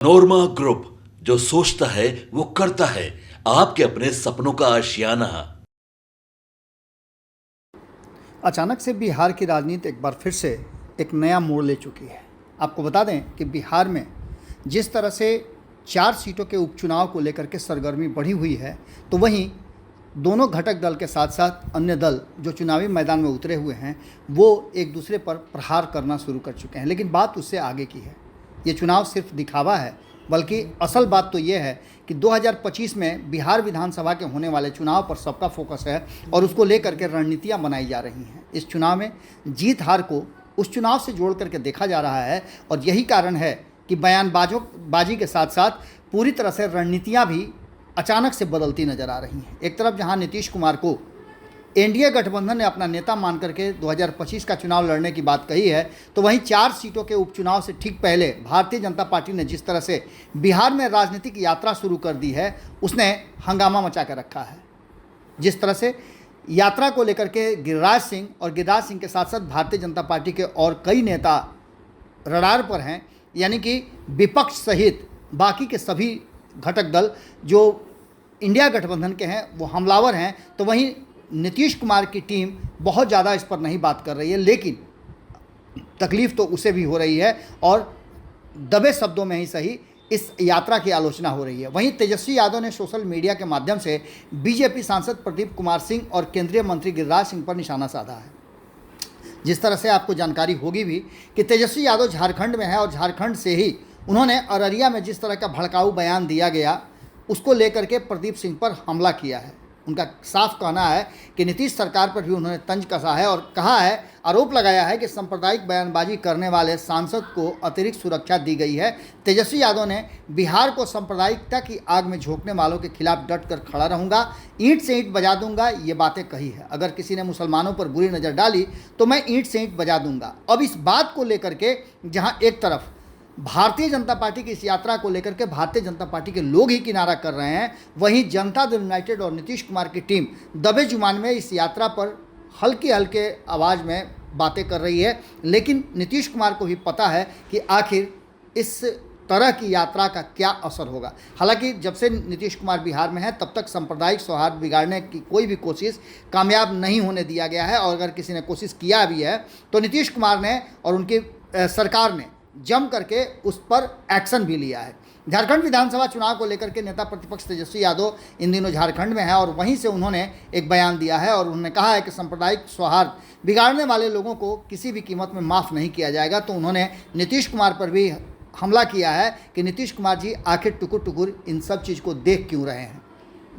नोरमा group, जो सोचता है वो करता है। आपके अपने सपनों का आशियाना। अचानक से बिहार की राजनीति एक बार फिर से एक नया मोड़ ले चुकी है। आपको बता दें कि बिहार में जिस तरह से 4 सीटों के उपचुनाव को लेकर के सरगर्मी बढ़ी हुई है, तो वहीं दोनों घटक दल के साथ साथ अन्य दल जो चुनावी मैदान में उतरे हुए हैं, वो एक दूसरे पर प्रहार करना शुरू कर चुके हैं। लेकिन बात उससे आगे की है। ये चुनाव सिर्फ दिखावा है, बल्कि असल बात तो ये है कि 2025 में बिहार विधानसभा के होने वाले चुनाव पर सबका फोकस है और उसको लेकर के रणनीतियाँ बनाई जा रही हैं। इस चुनाव में जीत हार को उस चुनाव से जोड़ करके देखा जा रहा है और यही कारण है कि बयानबाजी के साथ साथ पूरी तरह से रणनीतियाँ भी अचानक से बदलती नजर आ रही हैं। एक तरफ जहां नीतीश कुमार को एनडीए गठबंधन ने अपना नेता मान करके 2025 का चुनाव लड़ने की बात कही है, तो वहीं 4 सीटों के उपचुनाव से ठीक पहले भारतीय जनता पार्टी ने जिस तरह से बिहार में राजनीतिक यात्रा शुरू कर दी है, उसने हंगामा मचा कर रखा है। जिस तरह से यात्रा को लेकर के गिरिराज सिंह के साथ साथ भारतीय जनता पार्टी के और कई नेता रडार पर हैं, यानी कि विपक्ष सहित बाकी के सभी घटक दल जो इंडिया गठबंधन के हैं वो हमलावर हैं, तो वहीं नीतीश कुमार की टीम बहुत ज़्यादा इस पर नहीं बात कर रही है। लेकिन तकलीफ़ तो उसे भी हो रही है और दबे शब्दों में ही सही इस यात्रा की आलोचना हो रही है। वहीं तेजस्वी यादव ने सोशल मीडिया के माध्यम से बीजेपी सांसद प्रदीप कुमार सिंह और केंद्रीय मंत्री गिरिराज सिंह पर निशाना साधा है। जिस तरह से आपको जानकारी होगी भी कि तेजस्वी यादव झारखंड में है और झारखंड से ही उन्होंने अररिया में जिस तरह का भड़काऊ बयान दिया गया, उसको लेकर के प्रदीप सिंह पर हमला किया है। उनका साफ कहना है कि नीतीश सरकार पर भी उन्होंने तंज कसा है और कहा है, आरोप लगाया है कि सांप्रदायिक बयानबाजी करने वाले सांसद को अतिरिक्त सुरक्षा दी गई है। तेजस्वी यादव ने बिहार को सांप्रदायिकता की आग में झोंकने वालों के खिलाफ डट कर खड़ा रहूंगा, ईंट से ईंट बजा दूंगा, ये बातें कही है। अगर किसी ने मुसलमानों पर बुरी नज़र डाली तो मैं ईंट से ईंट बजा दूंगा। अब इस बात को लेकर के जहां एक तरफ भारतीय जनता पार्टी की इस यात्रा को लेकर के भारतीय जनता पार्टी के लोग ही किनारा कर रहे हैं, वहीं जनता दल यूनाइटेड और नीतीश कुमार की टीम दबे जुबान में इस यात्रा पर हल्के हल्के आवाज़ में बातें कर रही है। लेकिन नीतीश कुमार को भी पता है कि आखिर इस तरह की यात्रा का क्या असर होगा। हालांकि जब से नीतीश कुमार बिहार में है, तब तक सांप्रदायिक सौहार्द बिगाड़ने की कोई भी कोशिश कामयाब नहीं होने दिया गया है और अगर किसी ने कोशिश किया भी है तो नीतीश कुमार ने और उनकी सरकार ने जम करके उस पर एक्शन भी लिया है। झारखंड विधानसभा चुनाव को लेकर के नेता प्रतिपक्ष तेजस्वी यादव इन दिनों झारखंड में है और वहीं से उन्होंने एक बयान दिया है और उन्होंने कहा है कि सांप्रदायिक सौहार्द बिगाड़ने वाले लोगों को किसी भी कीमत में माफ़ नहीं किया जाएगा। तो उन्होंने नीतीश कुमार पर भी हमला किया है कि नीतीश कुमार जी आखिर टुकुर टुकुर इन सब चीज़ को देख क्यों रहे हैं।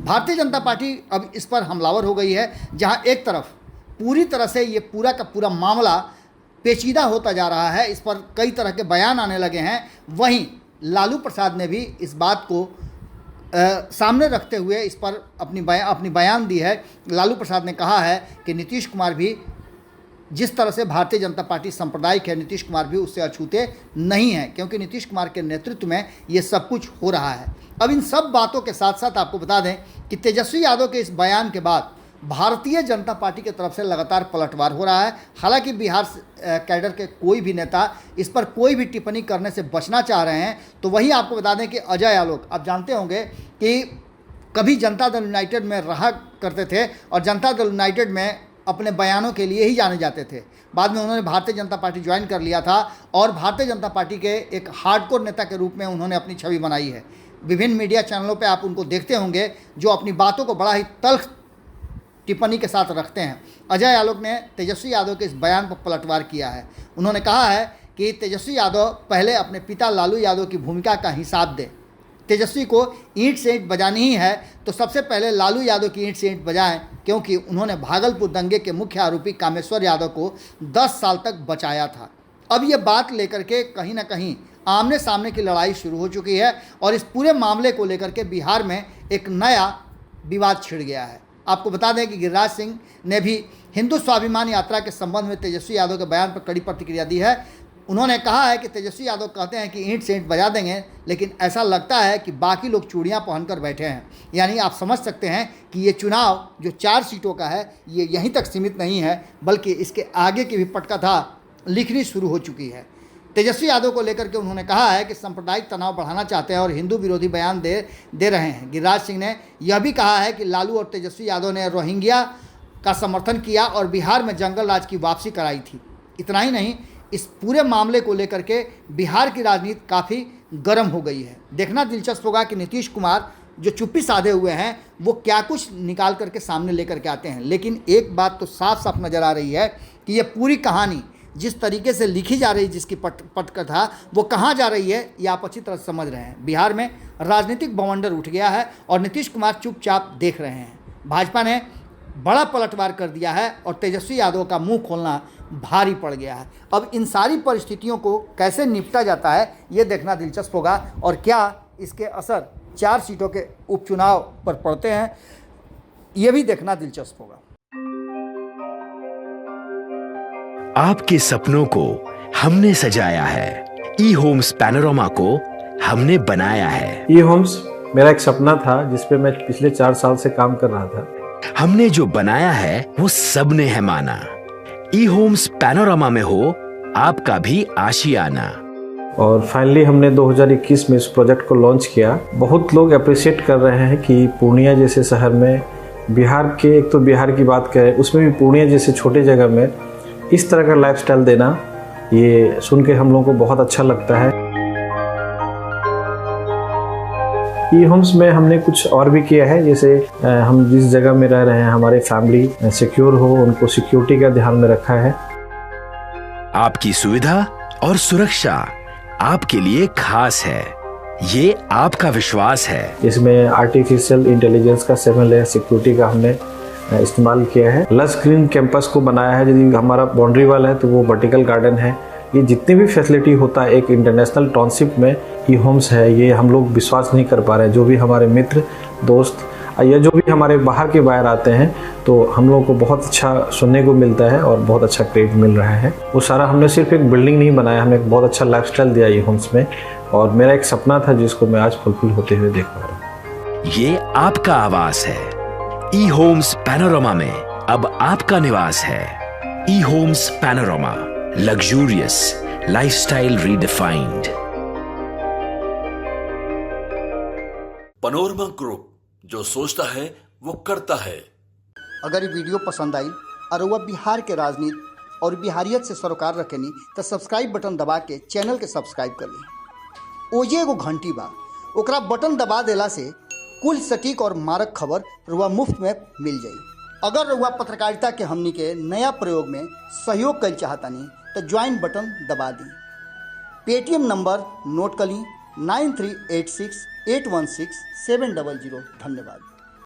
भारतीय जनता पार्टी अब इस पर हमलावर हो गई है, जहाँ एक तरफ पूरी तरह से ये पूरा का पूरा मामला पेचीदा होता जा रहा है, इस पर कई तरह के बयान आने लगे हैं। वहीं लालू प्रसाद ने भी इस बात को सामने रखते हुए इस पर अपनी बयान दी है। लालू प्रसाद ने कहा है कि नीतीश कुमार भी जिस तरह से भारतीय जनता पार्टी सांप्रदायिक है, नीतीश कुमार भी उससे अछूते नहीं हैं, क्योंकि नीतीश कुमार के नेतृत्व में ये सब कुछ हो रहा है। अब इन सब बातों के साथ साथ आपको बता दें कि तेजस्वी यादव के इस बयान के बाद भारतीय जनता पार्टी की तरफ से लगातार पलटवार हो रहा है। हालांकि बिहार कैडर के कोई भी नेता इस पर कोई भी टिप्पणी करने से बचना चाह रहे हैं। तो वही आपको बता दें कि अजय आलोक, आप जानते होंगे कि कभी जनता दल यूनाइटेड में रहा करते थे और जनता दल यूनाइटेड में अपने बयानों के लिए ही जाने जाते थे। बाद में उन्होंने भारतीय जनता पार्टी ज्वाइन कर लिया था और भारतीय जनता पार्टी के एक हार्डकोर नेता के रूप में उन्होंने अपनी छवि बनाई है। विभिन्न मीडिया चैनलों पर आप उनको देखते होंगे जो अपनी बातों को बड़ा ही तल्ख टिप्पणी के साथ रखते हैं। अजय आलोक ने तेजस्वी यादव के इस बयान पर पलटवार किया है। उन्होंने कहा है कि तेजस्वी यादव पहले अपने पिता लालू यादव की भूमिका का हिसाब दें। तेजस्वी को ईंट से ईंट बजानी ही है तो सबसे पहले लालू यादव की ईंट से ईंट बजाएं, क्योंकि उन्होंने भागलपुर दंगे के मुख्य आरोपी कामेश्वर यादव को 10 साल तक बचाया था। अब ये बात लेकर के कहीं ना कहीं आमने सामने की लड़ाई शुरू हो चुकी है और इस पूरे मामले को लेकर के बिहार में एक नया विवाद छिड़ गया है। आपको बता दें कि गिरिराज सिंह ने भी हिंदू स्वाभिमान यात्रा के संबंध में तेजस्वी यादव के बयान पर कड़ी प्रतिक्रिया दी है। उन्होंने कहा है कि तेजस्वी यादव कहते हैं कि ईंट से ईंट बजा देंगे, लेकिन ऐसा लगता है कि बाकी लोग चूड़ियां पहनकर बैठे हैं। यानी आप समझ सकते हैं कि ये चुनाव जो 4 सीटों का है, ये यहीं तक सीमित नहीं है, बल्कि इसके आगे की भी पटकथा लिखनी शुरू हो चुकी है। तेजस्वी यादव को लेकर के उन्होंने कहा है कि सांप्रदायिक तनाव बढ़ाना चाहते हैं और हिंदू विरोधी बयान दे रहे हैं। गिरिराज सिंह ने यह भी कहा है कि लालू और तेजस्वी यादव ने रोहिंग्या का समर्थन किया और बिहार में जंगल राज की वापसी कराई थी। इतना ही नहीं, इस पूरे मामले को लेकर के बिहार की राजनीति काफ़ी गर्म हो गई है। देखना दिलचस्प होगा कि नीतीश कुमार जो चुप्पी साधे हुए हैं वो क्या कुछ निकाल करके सामने लेकर के आते हैं। लेकिन एक बात तो साफ साफ नज़र आ रही है कि ये पूरी कहानी जिस तरीके से लिखी जा रही है, जिसकी पटकथा वो कहाँ जा रही है ये आप अच्छी तरह समझ रहे हैं। बिहार में राजनीतिक बवंडर उठ गया है और नीतीश कुमार चुपचाप देख रहे हैं। भाजपा ने बड़ा पलटवार कर दिया है और तेजस्वी यादव का मुंह खोलना भारी पड़ गया है। अब इन सारी परिस्थितियों को कैसे निपटा जाता है ये देखना दिलचस्प होगा और क्या इसके असर 4 सीटों के उपचुनाव पर पड़ते हैं ये भी देखना दिलचस्प होगा। आपके सपनों को हमने सजाया है, ई होम्स पैनोरामा को हमने बनाया है। ई होम्स मेरा एक सपना था जिस पे मैं पिछले 4 साल से काम कर रहा था। हमने जो बनाया है वो सबने है माना। ई होम्स पैनोरामा में हो आपका भी आशियाना। और फाइनली हमने 2021 में इस प्रोजेक्ट को लॉन्च किया। बहुत लोग अप्रिशिएट कर रहे हैं कि पूर्णिया जैसे शहर में, बिहार के, एक तो बिहार की बात करें उसमें भी पूर्णिया जैसे छोटे जगह में इस तरह का लाइफस्टाइल देना, ये सुन के हम लोगों को बहुत अच्छा लगता है। ई होम्स में हमने कुछ और भी किया है, जैसे हम जिस जगह में रह रहे हैं हमारे फैमिली सिक्योर हो, उनको सिक्योरिटी का ध्यान में रखा है। आपकी सुविधा और सुरक्षा आपके लिए खास है, ये आपका विश्वास है। इसमें आर्टिफिशियल इंटेलिजेंस का 7 लेयर सिक्योरिटी का हमने इस्तेमाल किया है। लस ग्रीन कैंपस को बनाया है। यदि हमारा बाउंड्री वाल है तो वो वर्टिकल गार्डन है। ये जितनी भी फैसिलिटी होता है एक इंटरनेशनल टाउनशिप में ई होम्स है, ये हम लोग विश्वास नहीं कर पा रहे हैं। जो भी हमारे मित्र दोस्त या जो भी हमारे बाहर के बाहर आते हैं तो हम लोगों को बहुत अच्छा सुनने को मिलता है और बहुत अच्छा क्रेडिट मिल रहा है। वो सारा हमने सिर्फ एक बिल्डिंग नहीं बनाया, हमें एक बहुत अच्छा लाइफस्टाइल दिया ई होम्स में, और मेरा एक सपना था जिसको मैं आज फुलफिल होते हुए देख पा रहा हूँ। ये आपका आवास है। ई होम्स पैनोरामा में अब आपका निवास है। E Homes Panorama, luxurious lifestyle redefined. Panorama Group, जो सोचता है वो करता है। अगर ये वीडियो पसंद आई और वह बिहार के राजनीति और बिहारियत से सरोकार रखेनी तो सब्सक्राइब बटन दबा के चैनल के सब्सक्राइब कर ली। ओजे एगो घंटी बा, ओकरा बटन दबा देला से कुल सटीक और मारक खबर रुआ मुफ्त में मिल जाई। अगर रुआ पत्रकारिता के हमनी के नया प्रयोग में सहयोग कर चाहतानी तो ज्वाइन बटन दबा दी। पेटीएम नंबर नोट कर ली 9386816700। धन्यवाद।